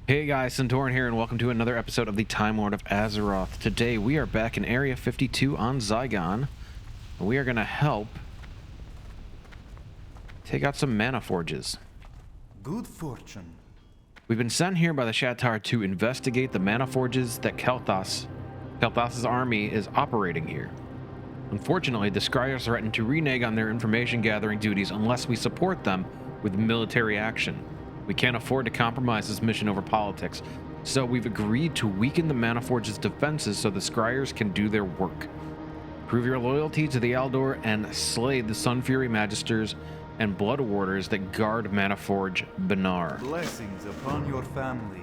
Hey guys, Centauran here, and welcome to another episode of the Timelord of Azeroth. Today we are back in Area 52 on Zygon, and we are going to help take out some mana forges. Good fortune. We've been sent here by the Shatar to investigate the mana forges that Kel'Thas's army is operating here. Unfortunately, the Scryers threaten to renege on their information gathering duties unless we support them with military action. We can't afford to compromise this mission over politics, so we've agreed to weaken the Mana Forge's defenses so the Scryers can do their work. Prove your loyalty to the Aldor and slay the Sun Fury Magisters and Blood Warders that guard Mana Forge Benar. Blessings upon your family.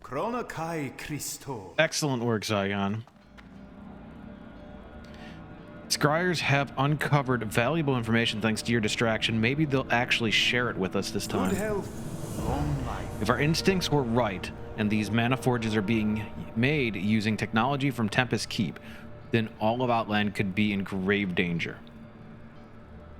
Krona Kai Christo. Excellent work, Zygon. Scryers have uncovered valuable information thanks to your distraction. Maybe they'll actually share it with us this Good time. health own life. If our instincts were right, and these mana forges are being made using technology from Tempest Keep, then all of Outland could be in grave danger.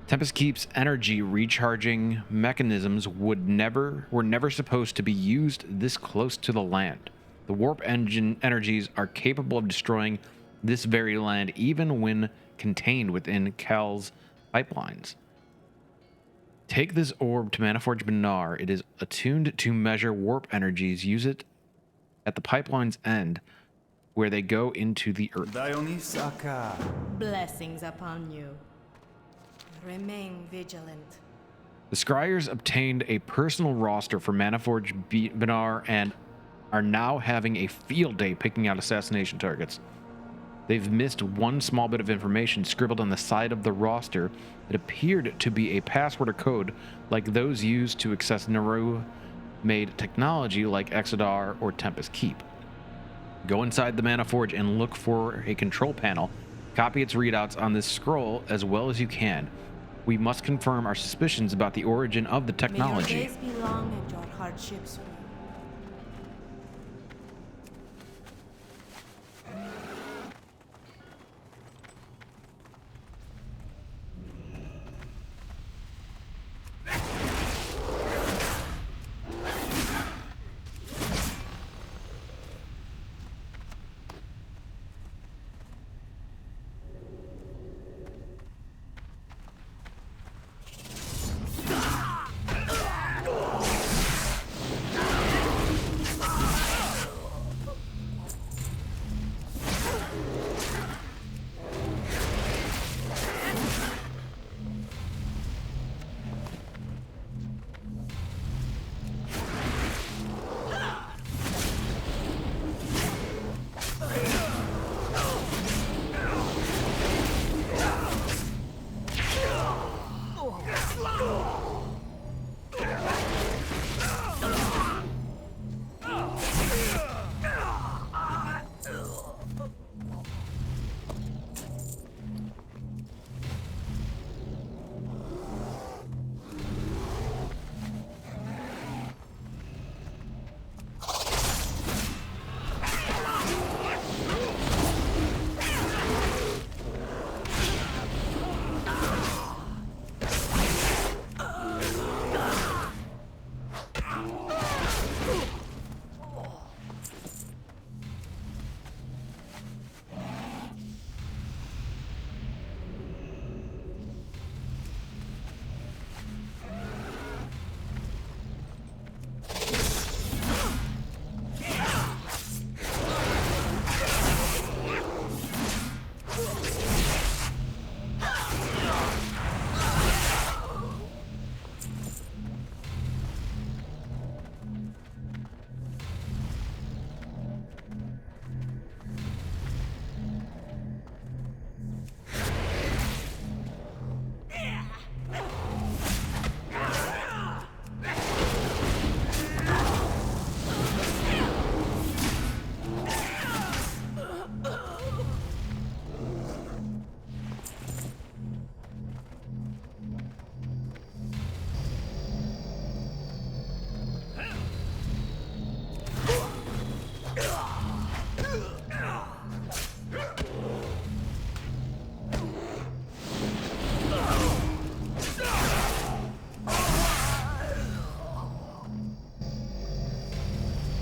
Tempest Keep's energy recharging mechanisms were never supposed to be used this close to the land. The warp engine energies are capable of destroying this very land even when contained within Kel's pipelines. Take this orb to Manaforge Benar. It is attuned to measure warp energies. Use it at the pipeline's end where they go into the earth. Dionysaka. Blessings upon you. Remain vigilant. The Scryers obtained a personal roster for Manaforge Benar and are now having a field day picking out assassination targets. They've missed one small bit of information scribbled on the side of the roster that appeared to be a password or code like those used to access Naru-made technology like Exodar or Tempest Keep. Go inside the Manaforge and look for a control panel. Copy its readouts on this scroll as well as you can. We must confirm our suspicions about the origin of the technology. May your days be long and your hardships few.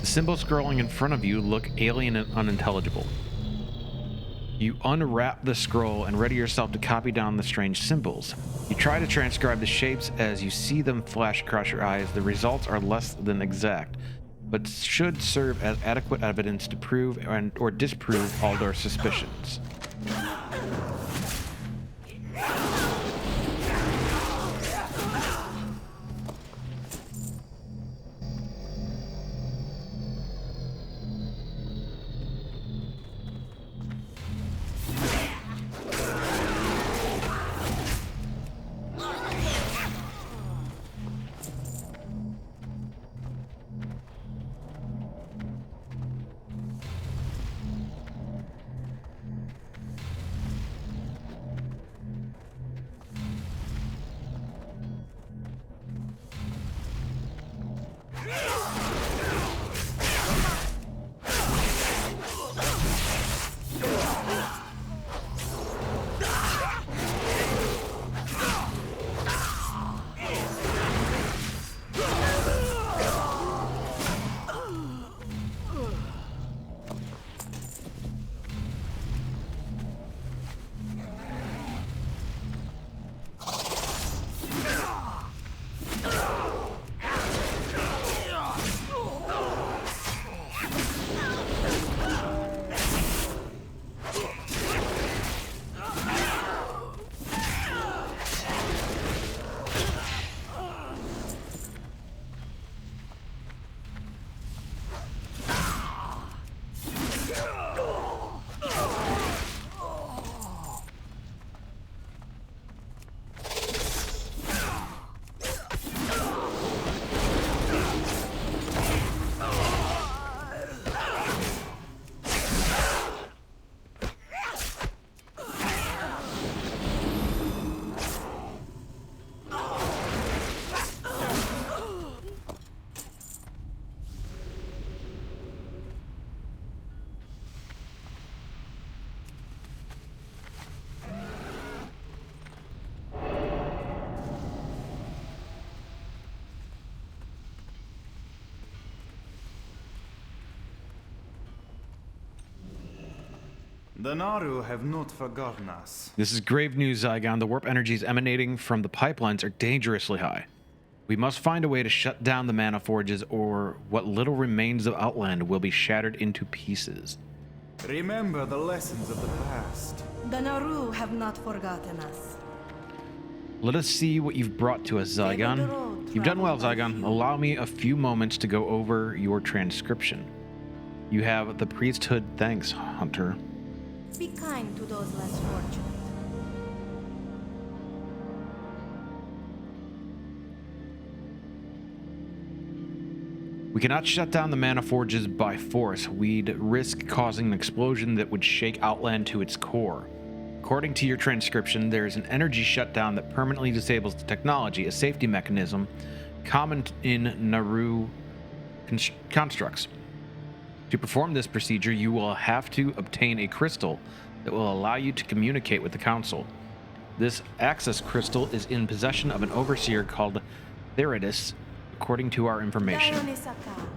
Symbols scrolling in front of you look alien and unintelligible. You unwrap the scroll and ready yourself to copy down the strange symbols. You try to transcribe the shapes as you see them flash across your eyes. The results are less than exact, but should serve as adequate evidence to prove or disprove Aldar's suspicions. The Naru have not forgotten us. This is grave news, Zygon. The warp energies emanating from the pipelines are dangerously high. We must find a way to shut down the mana forges, or what little remains of Outland will be shattered into pieces. Remember the lessons of the past. The Naru have not forgotten us. Let us see what you've brought to us, Favor the Zygon. road You've done well, traveled by Zygon. few. Allow me a few moments to go over your transcription. You have the priesthood. Thanks, Hunter. Be kind to those less fortunate. We cannot shut down the mana forges by force. We'd risk causing an explosion that would shake Outland to its core. According to your transcription, there is an energy shutdown that permanently disables the technology, a safety mechanism common in Naru constructs. To perform this procedure, you will have to obtain a crystal that will allow you to communicate with the Council. This access crystal is in possession of an overseer called Theridus, according to our information. Dionysaka.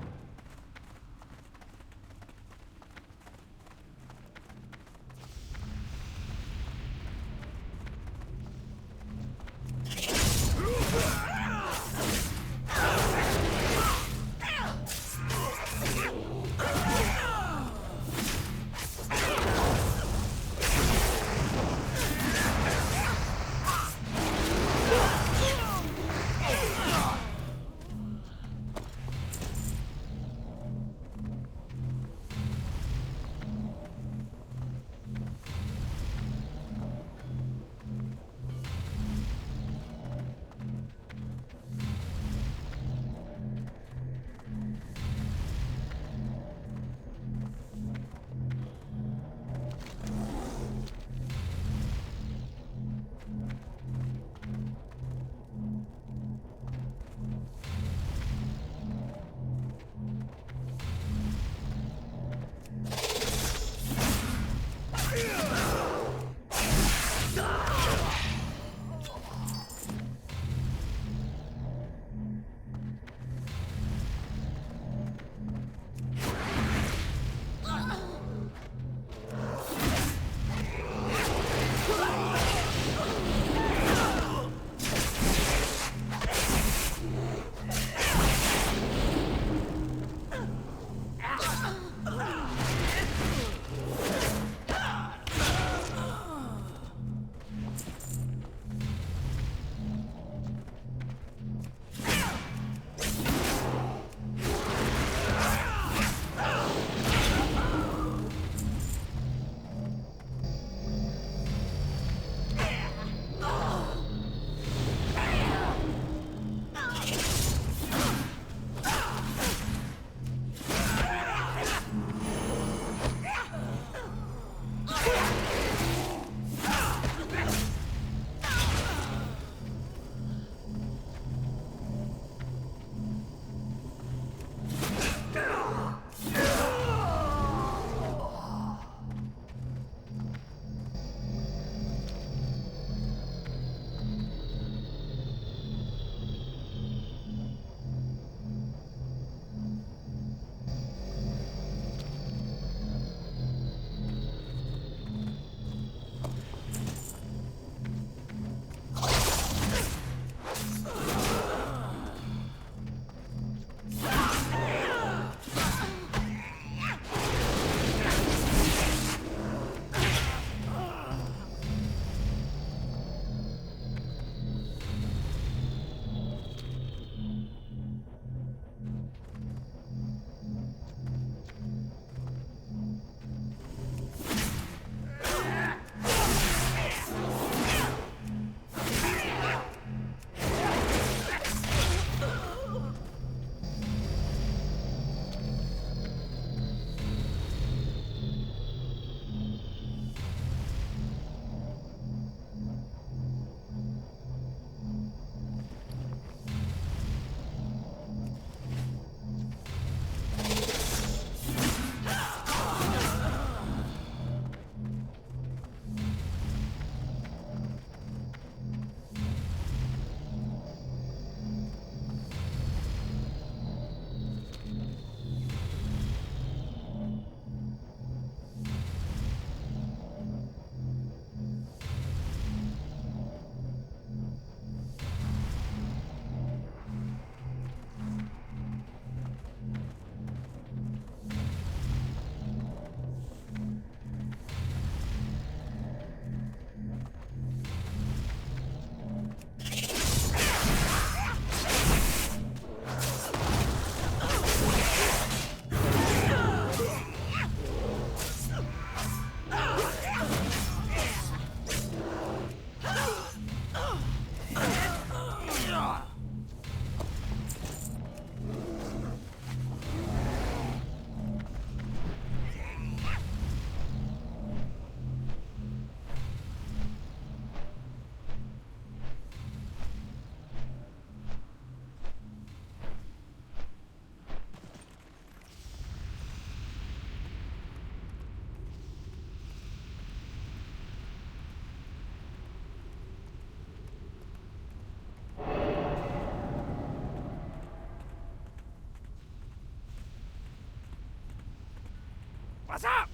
What's up?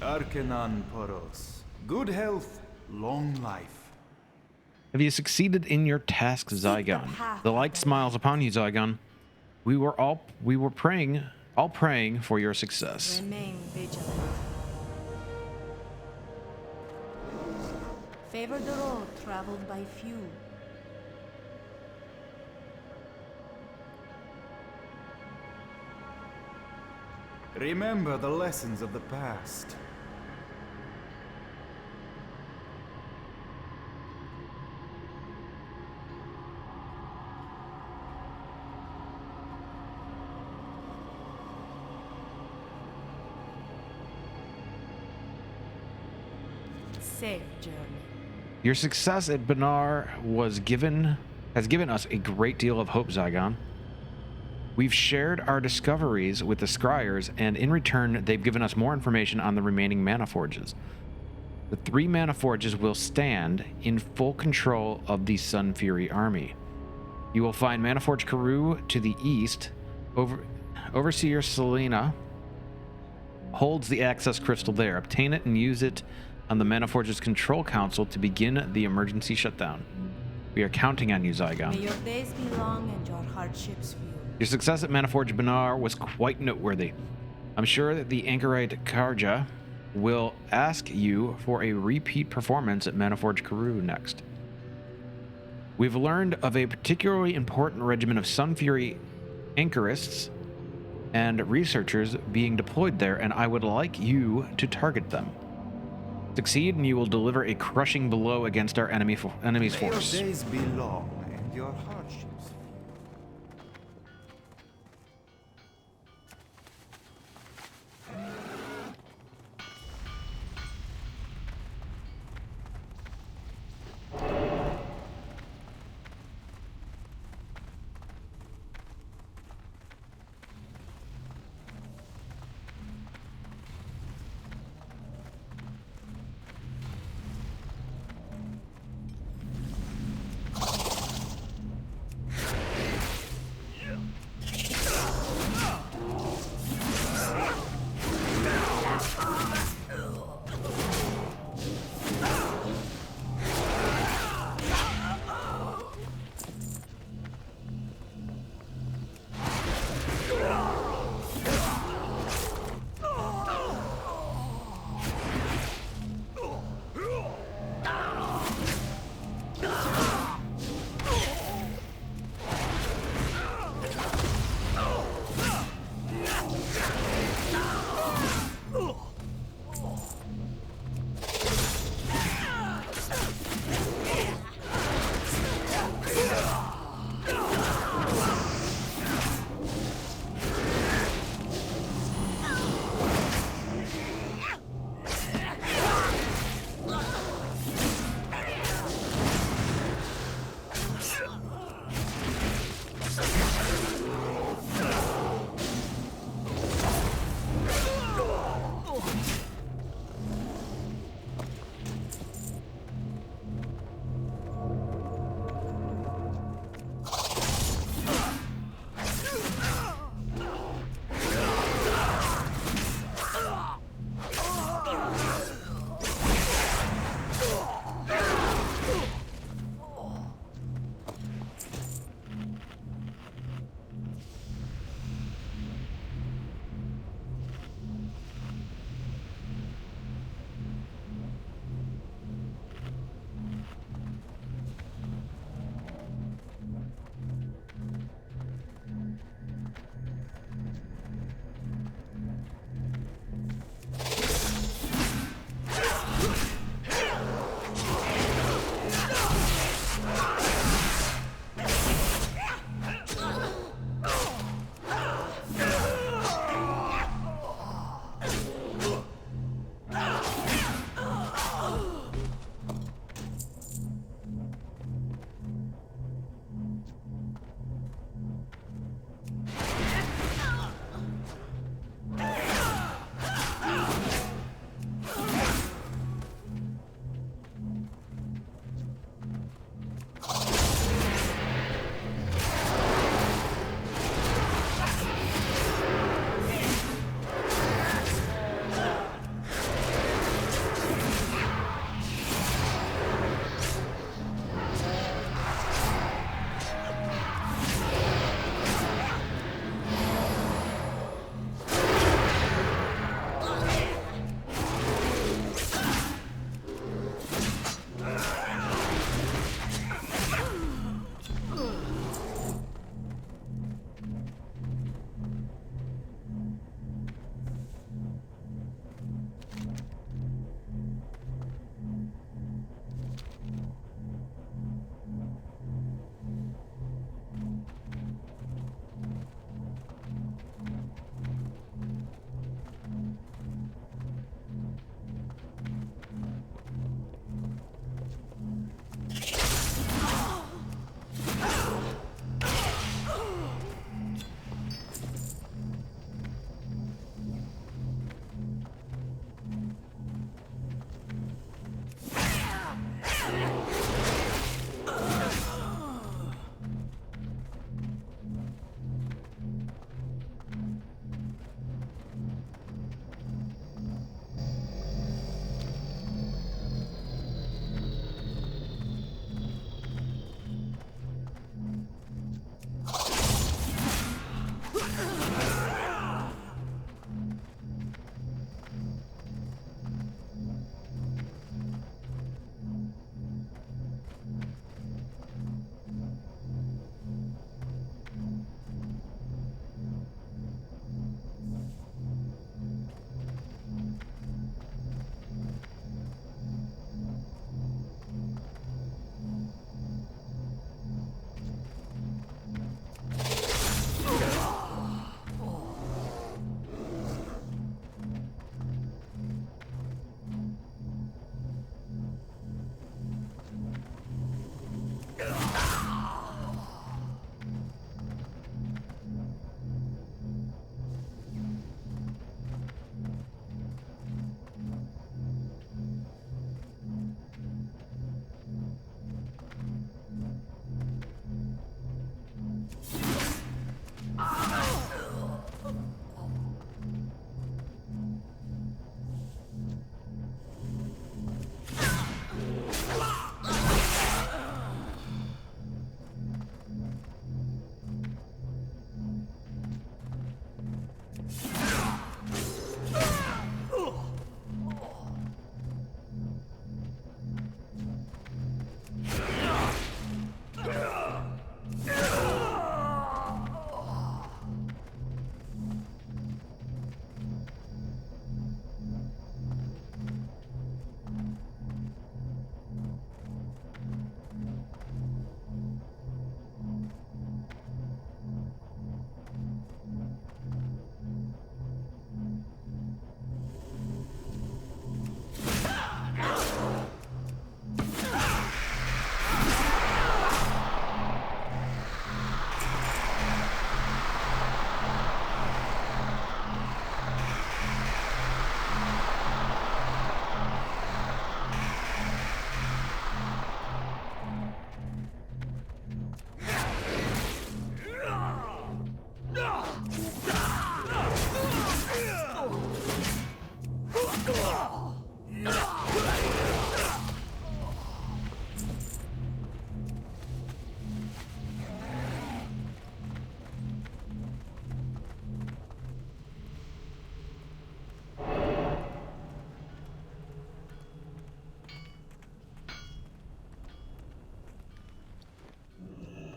Arcanan Poros. Good health, long life. Have you succeeded in your task, the Zygon? path The of light the smiles upon you, Zygon. We were praying for your success. Remain vigilant. Favor the road traveled by few. Remember the lessons of the past. Safe journey. Your success at Benar has given us a great deal of hope, Zygon. We've shared our discoveries with the Scryers, and in return, they've given us more information on the remaining Mana Forges. The 3 Mana Forges will stand in full control of the Sun Fury army. You will find Mana Forge Karoo to the east. Overseer Selena holds the access crystal there. Obtain it and use it on the Mana Forge's Control Council to begin the emergency shutdown. We are counting on you, Zygon. May your days be long and your hardships few. Your success at Manaforge Benar was quite noteworthy. I'm sure that the Anchorite Karja will ask you for a repeat performance at Manaforge Karoo next. We've learned of a particularly important regiment of Sun Fury Anchorists and researchers being deployed there, and I would like you to target them. Succeed, and you will deliver a crushing blow against our enemy's May force. your days be long and your hardships few.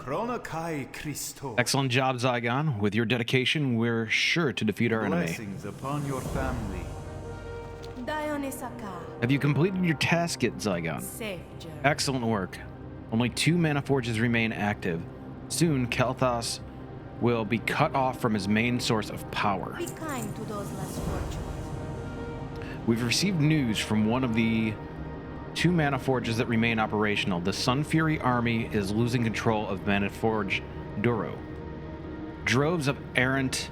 Chronokai Christo. Excellent job, Zygon. With your dedication, we're sure to defeat our enemy. Blessings upon your family. Dionisaka. Have you completed your task yet, Zygon? Safe journey. Excellent work. Only 2 mana forges remain active. Soon, Kel'Thas will be cut off from his main source of power. Be kind to those less fortunate. We've received news from one of the 2 mana forges that remain operational. The Sun Fury army is losing control of Mana Forge Duro. Droves of errant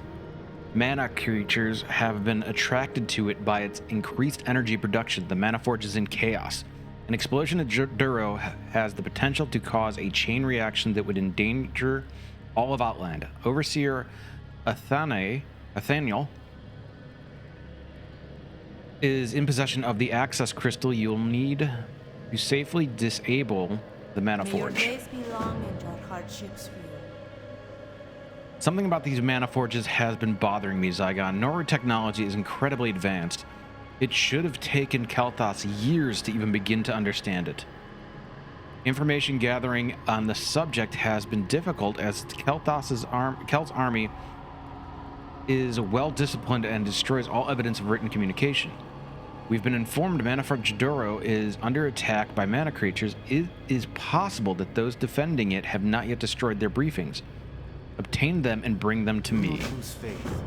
mana creatures have been attracted to it by its increased energy production. The Mana Forge is in chaos. An explosion at Duro has the potential to cause a chain reaction that would endanger all of Outland. Overseer Nathaniel is in possession of the access crystal you'll need to safely disable the Mana May your Forge. days be long and your hardships few. Something about these Mana Forges has been bothering me, Zygon. Noru technology is incredibly advanced. It should have taken Kel'Thas years to even begin to understand it. Information gathering on the subject has been difficult as Kel's army is well disciplined and destroys all evidence of written communication. We've been informed Mana Forge Duro is under attack by mana creatures. It is possible that those defending it have not yet destroyed their briefings. Obtain them and bring them to me. Don't lose faith.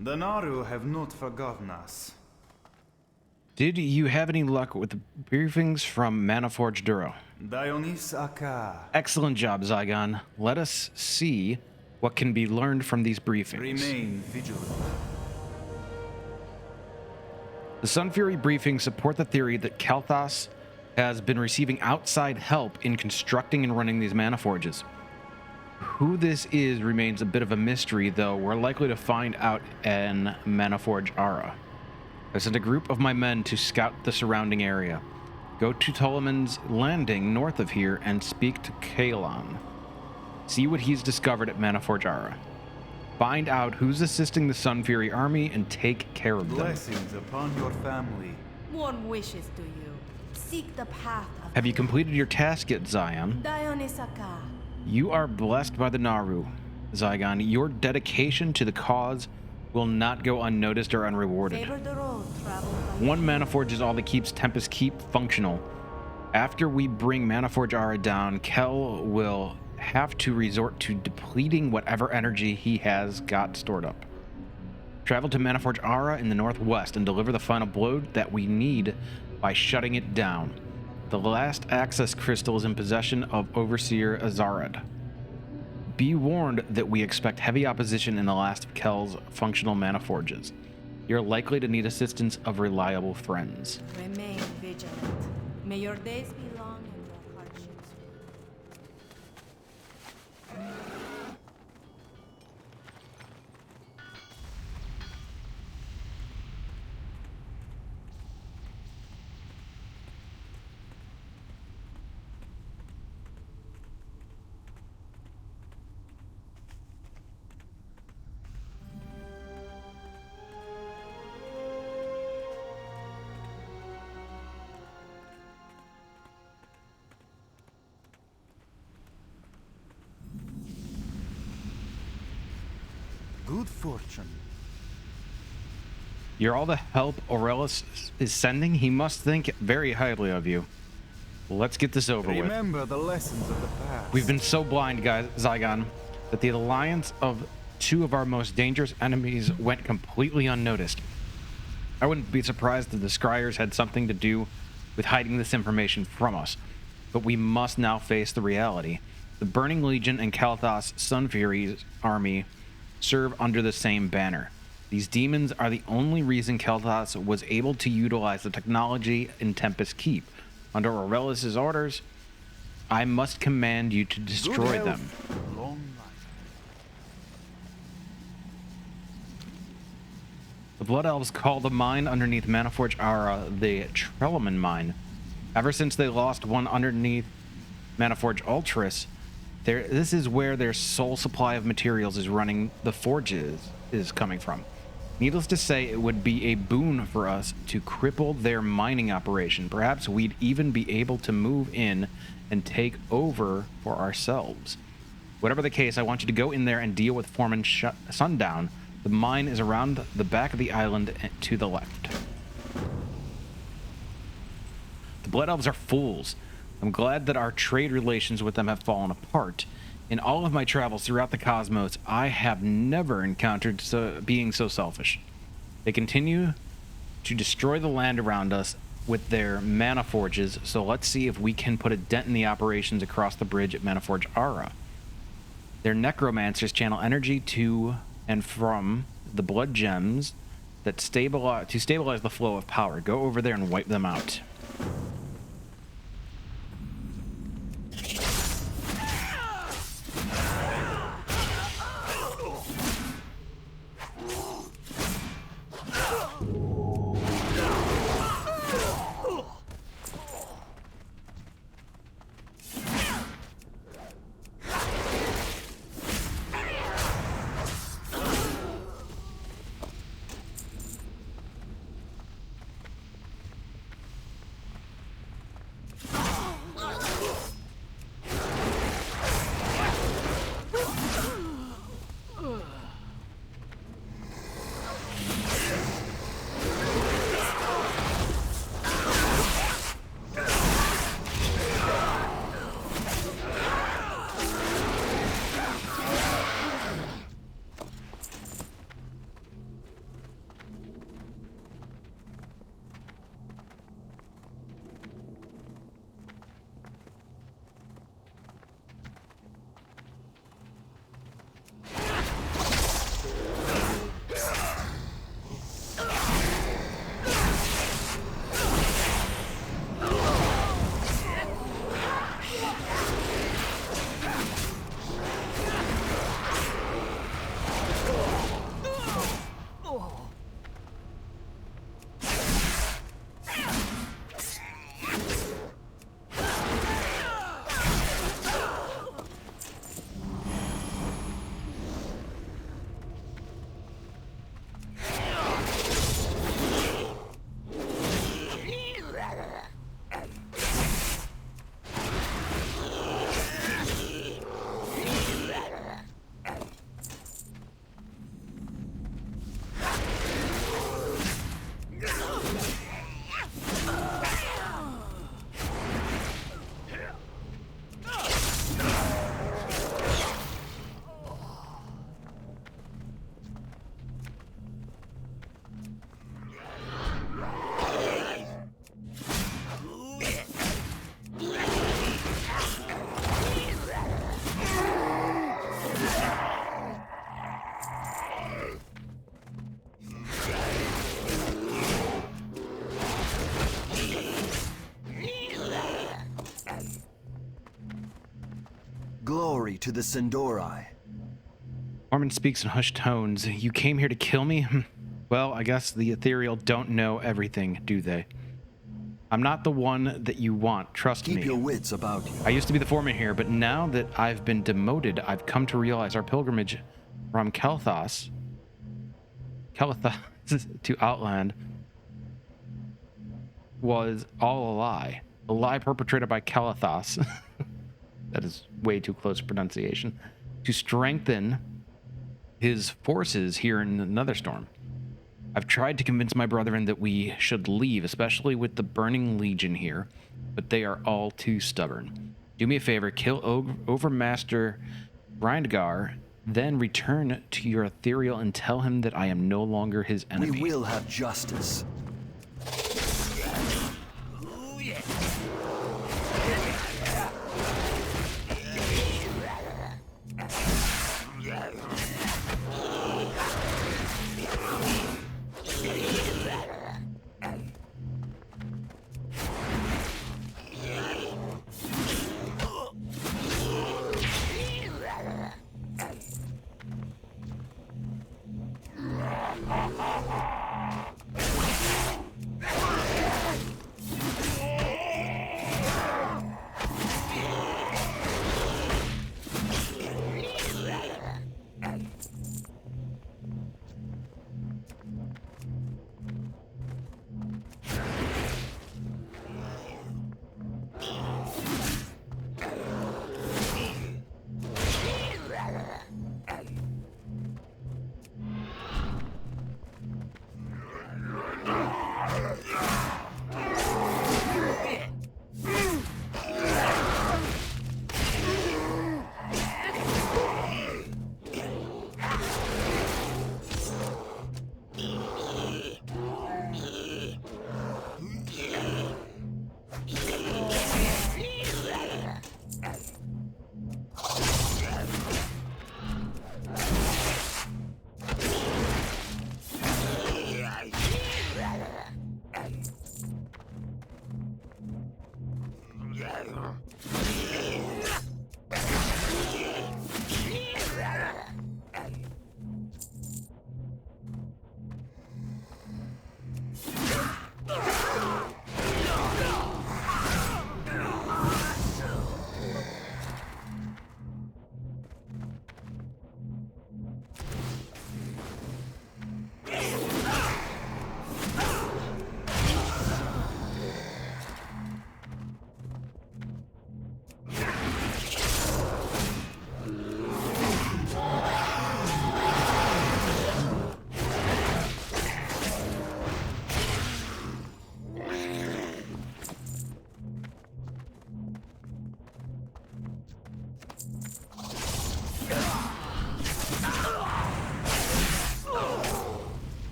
The Naru have not forgotten us. Did you have any luck with the briefings from Manaforge Duro? Dionys Aka. Excellent job, Zygon. Let us see what can be learned from these briefings. Remain vigilant. The Sun Fury briefings support the theory that Kalthas has been receiving outside help in constructing and running these Manaforges. Who this is remains a bit of a mystery, though we're likely to find out in Manaforge Ara. I sent a group of my men to scout the surrounding area. Go to Ptolemy's Landing north of here and speak to Kalon. See what he's discovered at Manaforge Ara. Find out who's assisting the Sun Fury army and take care of them. Blessings upon your family. Warm wishes to you. Seek the path of Have you completed your task yet, Zion? Dionysaka. You are blessed by the Naru, Zygon. Your dedication to the cause will not go unnoticed or unrewarded. Favor the road traveled by One Manaforge is all that keeps Tempest Keep functional. After we bring Manaforge Ara down, Kel will have to resort to depleting whatever energy he has got stored up. Travel to Manaforge Ara in the northwest and deliver the final blow that we need by shutting it down. The last access crystal is in possession of Overseer Azarad. Be warned that we expect heavy opposition in the last of Kel's functional Manaforges. You're likely to need assistance of reliable friends. Remain vigilant. May your days be long and your hardships Good fortune. You're all the help Aurelius is sending. He must think very highly of you. Let's get this over with. Remember the lessons of the past. We've been so blind, guys, Zygon, that the alliance of two of our most dangerous enemies went completely unnoticed. I wouldn't be surprised if the Scryers had something to do with hiding this information from us, but we must now face the reality. The Burning Legion and Kalthas Sun Fury's army serve under the same banner. These demons are the only reason Kalthas was able to utilize the technology in Tempest Keep. Under Aurelius' orders, I must command you to destroy them. Long life. The Blood Elves call the mine underneath Manaforge Ara the Trelaman Mine. Ever since they lost one underneath Manaforge Ultras, this is where their sole supply of materials is running the forges is coming from. Needless to say, it would be a boon for us to cripple their mining operation. Perhaps we'd even be able to move in and take over for ourselves. Whatever the case, I want you to go in there and deal with Foreman Sundown. The mine is around the back of the island to the left. The Blood Elves are fools. I'm glad that our trade relations with them have fallen apart. In all of my travels throughout the cosmos, I have never encountered being so selfish. They continue to destroy the land around us with their Manaforges, so let's see if we can put a dent in the operations across the bridge at Manaforge Ara. Their necromancers channel energy to and from the blood gems that stabilize the flow of power. Go over there and wipe them out. to the Sindori. Norman speaks in hushed tones. You came here to kill me? Well, I guess the ethereal don't know everything, do they? I'm not the one that you want, trust me. Keep your wits about you. I used to be the foreman here, but now that I've been demoted, I've come to realize our pilgrimage from Kelthos to Outland was all a lie perpetrated by Kelthos. That is way too close pronunciation. To strengthen his forces here in another storm. I've tried to convince my brethren that we should leave, especially with the Burning Legion here, but they are all too stubborn. Do me a favor, kill Overmaster Grindgar, then return to your ethereal and tell him that I am no longer his enemy. We will have justice.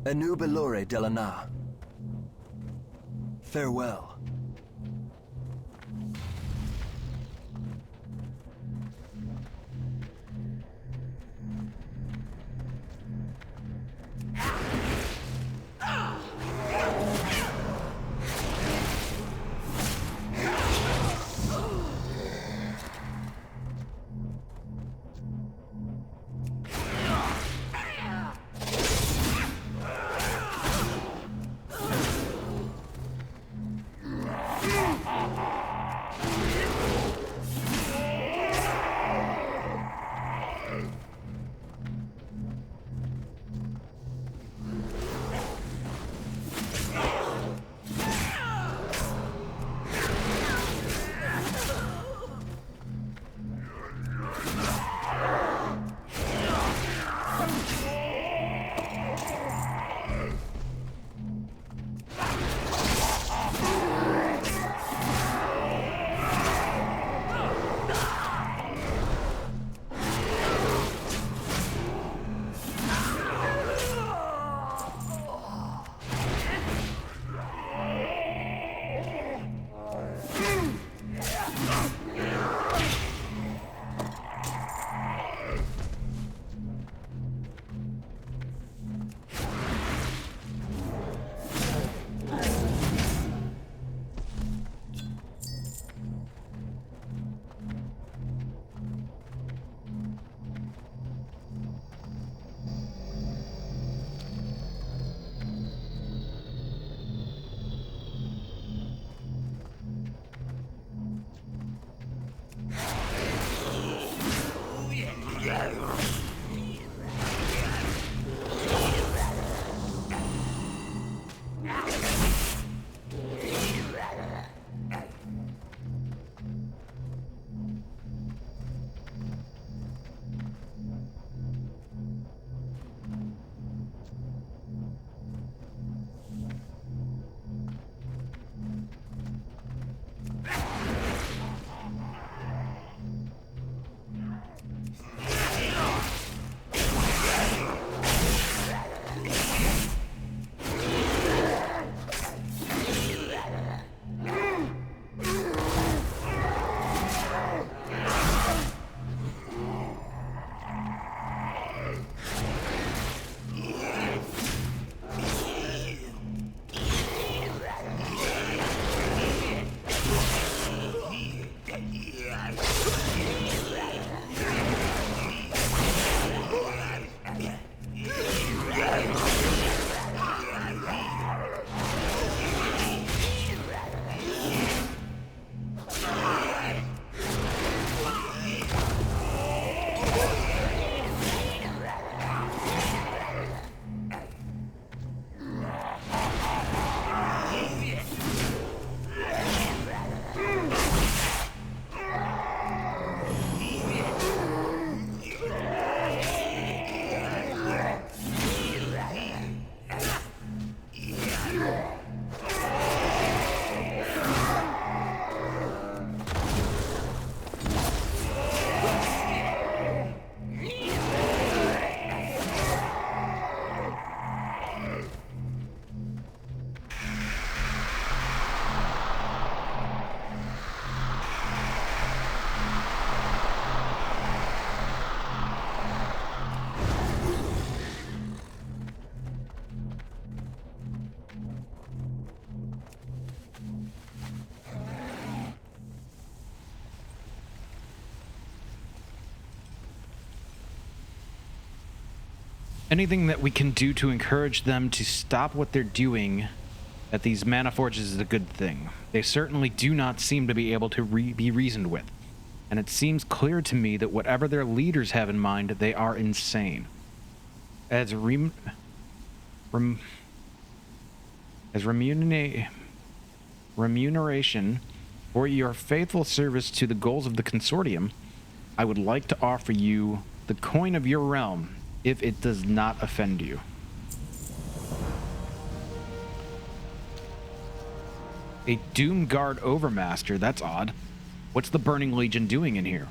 Enubilore Delana. Farewell. Anything that we can do to encourage them to stop what they're doing at these mana forges is a good thing. They certainly do not seem to be able to be reasoned with, and it seems clear to me that whatever their leaders have in mind, they are insane. As remuneration for your faithful service to the goals of the consortium, I would like to offer you the coin of your realm, if it does not offend you. A Doom Guard Overmaster, that's odd. What's the Burning Legion doing in here?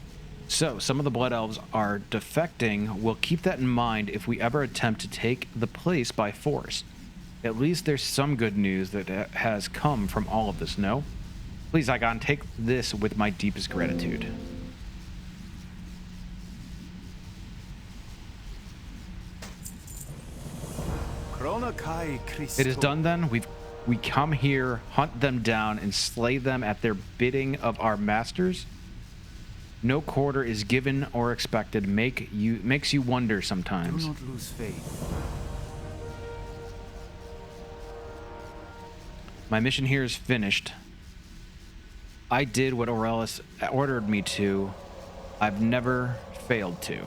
So, some of the Blood Elves are defecting. We'll keep that in mind if we ever attempt to take the place by force. At least there's some good news that has come from all of this, no? Please, Zygon, take this with my deepest gratitude. It is done then. We come here, hunt them down, and slay them at their bidding of our masters. No quarter is given or expected. Makes you wonder sometimes. Do not lose faith. My mission here is finished. I did what Aurelius ordered me to. I've never failed to.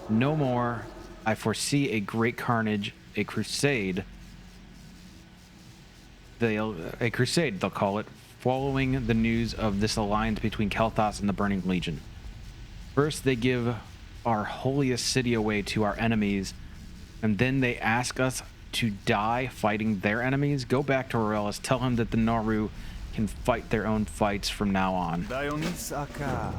No more. I foresee a great carnage, a crusade. A crusade, they'll call it, following the news of this alliance between Kael'thas and the Burning Legion. First, they give our holiest city away to our enemies, and then they ask us to die fighting their enemies. Go back to Aurelius, tell him that the Naru can fight their own fights from now on. Dionys Aka.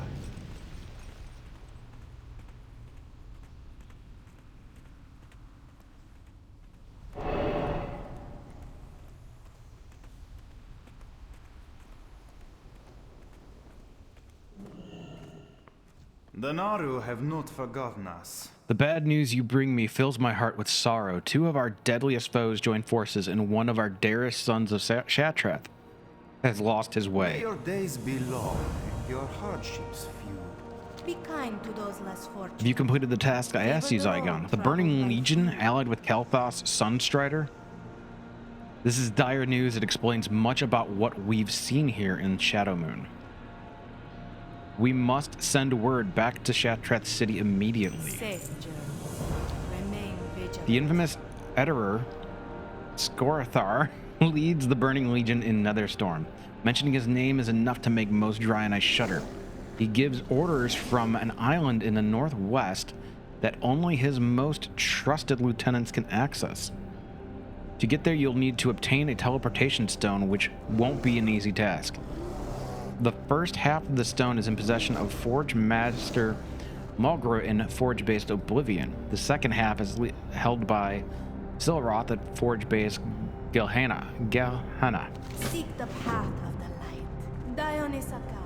The Naru have not forgotten us. The bad news you bring me fills my heart with sorrow. Two of our deadliest foes join forces, and one of our dearest sons of Shattrath has lost his May way. your days be long and your hardships few. Be kind to those less fortunate. Have you completed the task I asked you, Zygon? The Burning Legion, allied with Kael'thas' Sunstrider? This is dire news. It explains much about what we've seen here in Shadowmoon. We must send word back to Shattrath City immediately. Safe journey. Remain vigilant. The infamous Eterer, Scorathar, leads the Burning Legion in Netherstorm. Mentioning his name is enough to make most Draenei shudder. He gives orders from an island in the northwest that only his most trusted lieutenants can access. To get there, you'll need to obtain a teleportation stone, which won't be an easy task. The first half of the stone is in possession of Forge Master Mulgra in Forge-based Oblivion. The second half is held by Silroth at Forge-based Gelhana. Seek the path of the light. Dionys Aka.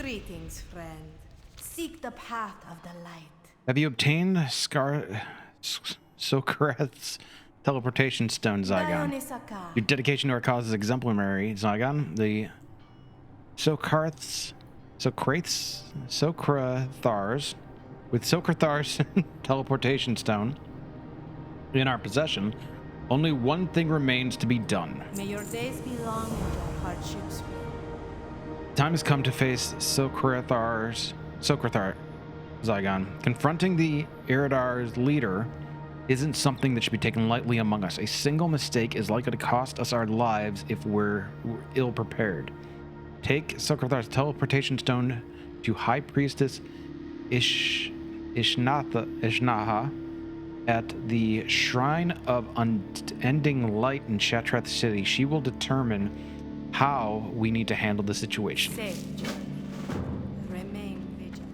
Greetings, friend. Seek the path of the light. Have you obtained Sokrath's teleportation stone, Zygon? Dionysaka. Your dedication to our cause is exemplary, Zygon. The Sokrathar's with Sokrathar's teleportation stone in our possession, only one thing remains to be done. May your days be long and your hardships few. Time has come to face Sokrathar, Zygon. Confronting the Eridar's leader isn't something that should be taken lightly among us. A single mistake is likely to cost us our lives if we're ill prepared. Take Sokrathar's teleportation stone to High Priestess Ishnaha at the Shrine of Unending Light in Shattrath City. She will determine how we need to handle the situation. Safe journey. Remain vigilant.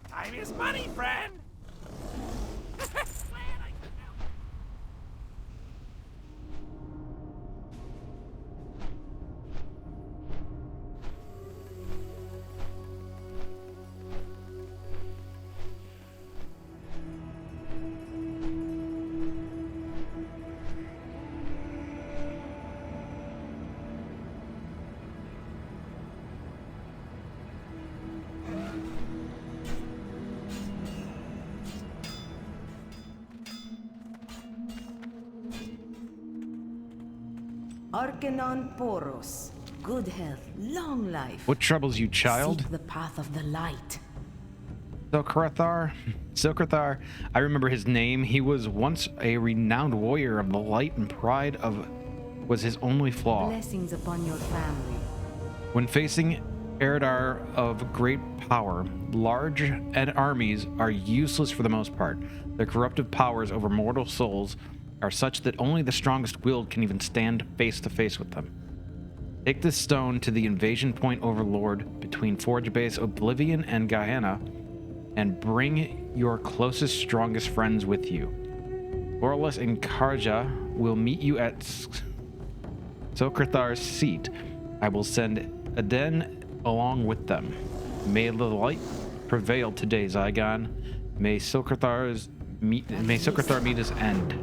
Time is money, friend! Arcanon Poros. Good health, long life. What troubles you, child? Seek the path of the light. Sokrathar, I remember his name. He was once a renowned warrior of the light, and pride was his only flaw. Blessings upon your family. When facing Eridar of great power, large armies are useless for the most part. Their corruptive powers over mortal souls are such that only the strongest willed can even stand face to face with them. Take this stone to the invasion point overlord between Forge Base Oblivion and Gehenna, and bring your closest, strongest friends with you. Borlas and Karja will meet you at Sokrathar's seat. I will send Aden along with them. May the light prevail today, Zygon. May Sokrathar meet his end.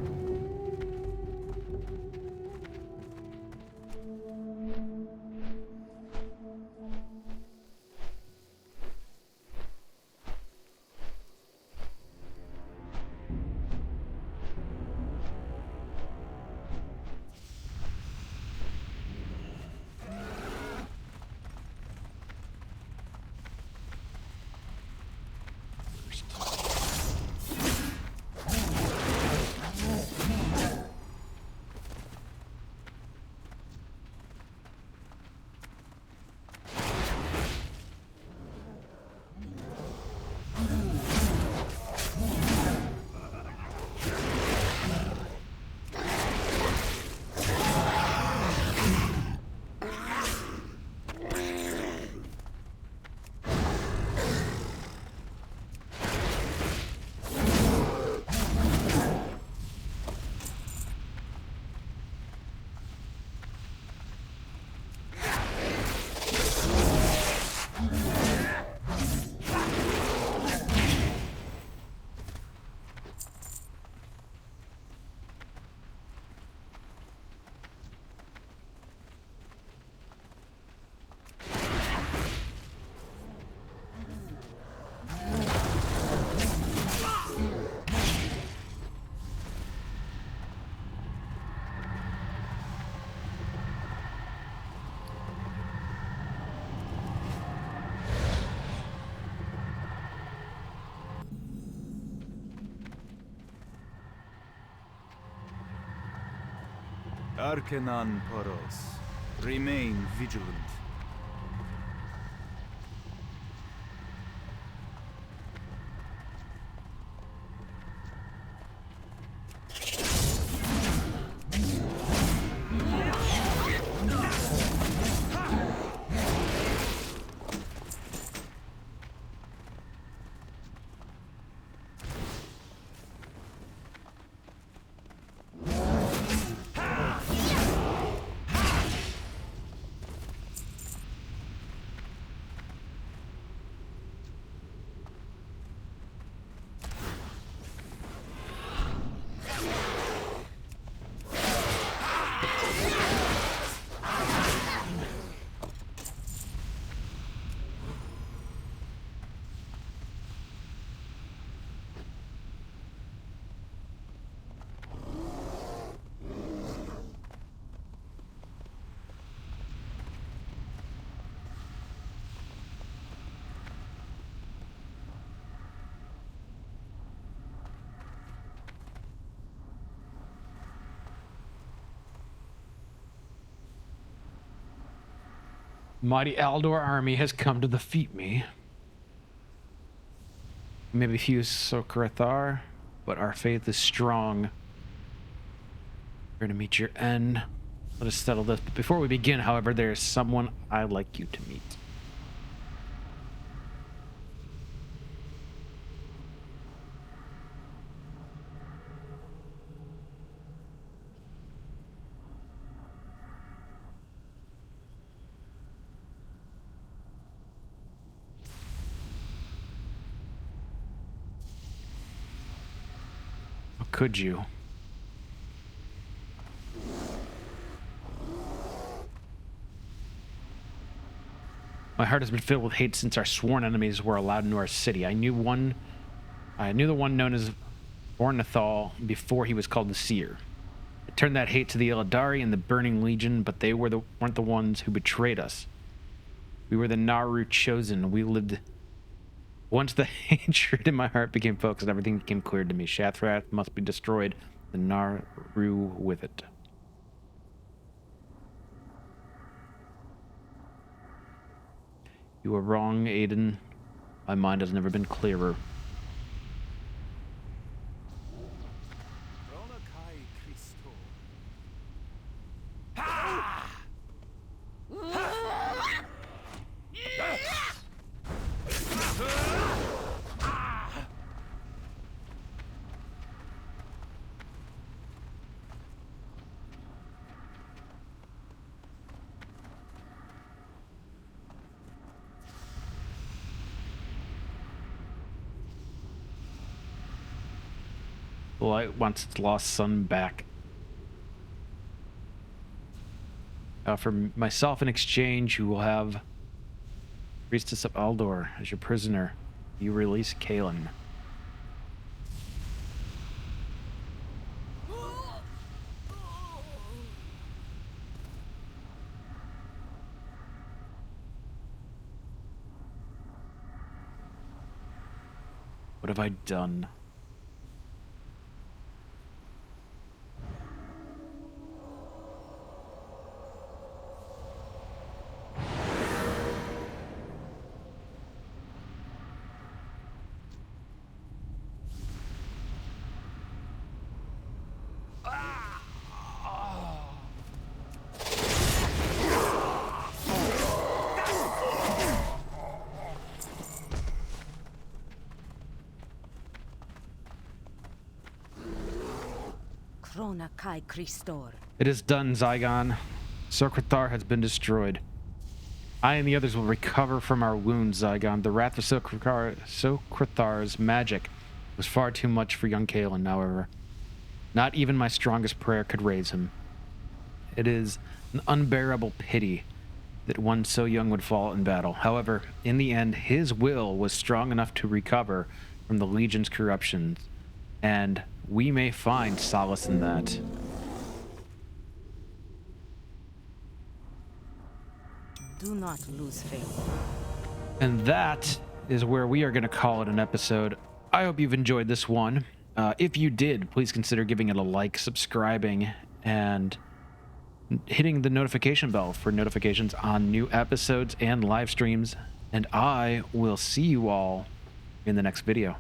Arcanon Poros. Remain vigilant. Mighty Aldor army has come to defeat me. Maybe few so Karathar, but our faith is strong. We're to meet your end. Let us settle this. But before we begin, however, there is someone I'd like you to meet. How could you? My heart has been filled with hate since our sworn enemies were allowed into our city. I knew the one known as Ornithal before he was called the Seer. I turned that hate to the Illidari and the Burning Legion, but they weren't the ones who betrayed us. We were the Naru chosen. We lived. Once the hatred in my heart became focused, everything became clear to me. Shathrath must be destroyed. The Naru with it. You were wrong, Aiden. My mind has never been clearer. The light wants its lost son back. For myself in exchange, you will have Priestess of Aldor as your prisoner. You release Kalen. What have I done? It is done, Zygon. Sokrathar has been destroyed. I and the others will recover from our wounds, Zygon. The wrath of Sokrathar's magic was far too much for young Kalen, however. Not even my strongest prayer could raise him. It is an unbearable pity that one so young would fall in battle. However, in the end, his will was strong enough to recover from the Legion's corruptions, and we may find solace in that. Do not lose faith. And that is where we are going to call it an episode. I hope you've enjoyed this one. If you did, please consider giving it a like, subscribing, and hitting the notification bell for notifications on new episodes and live streams. And I will see you all in the next video.